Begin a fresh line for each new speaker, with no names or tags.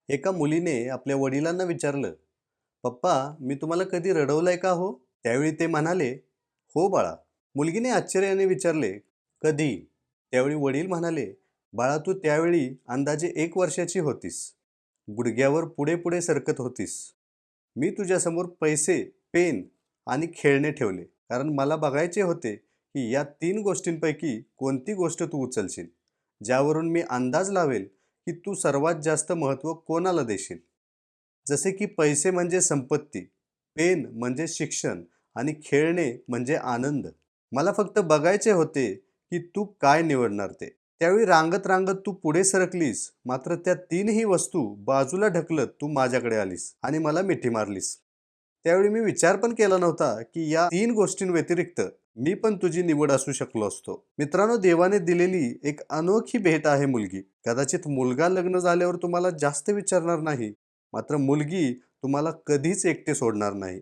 एका मुलीने आपल्या वडिलांना विचारलं, "पप्पा, मी तुम्हाला कधी रडवलंय का हो?" त्यावेळी ते म्हणाले, "हो बाळा." मुलगीने आश्चर्याने विचारले, "कधी?" त्यावेळी वडील म्हणाले, "बाळा, तू त्यावेळी अंदाजे 1 वर्षाची होतीस. गुडघ्यावर पुढे पुढे सरकत होतीस. मी तुझ्यासमोर पैसे, पेन आणि खेळणे ठेवले, कारण मला बघायचे होते की या 3 गोष्टींपैकी कोणती गोष्ट तू उचलशील, ज्यावरून मी अंदाज लावेल की तू सर्वात जास्त महत्त्व कोणाला देशील. जसे की पैसे म्हणजे संपत्ती, पेन म्हणजे शिक्षण आणि खेळणे म्हणजे आनंद. मला फक्त बघायचे होते की तू काय निवडणार ते." त्यावेळी रांगत रांगत तू पुढे सरकलीस, मात्र त्या तीनही वस्तू बाजूला ढकलत तू माझ्याकडे आलीस आणि मला मिठी मारलीस. त्यावेळी मी विचार पण केला नव्हता की या 3 गोष्टींव्यतिरिक्त मी पण तुझी निवड असू शकलो असतो. मित्रांनो, देवाने दिलेली एक अनोखी भेट आहे मुलगी. कदाचित मुलगा लग्न झाल्यावर तुम्हाला जास्त विचारणार नाही, मात्र मुलगी तुम्हाला कधीच एकटे सोडणार नाही.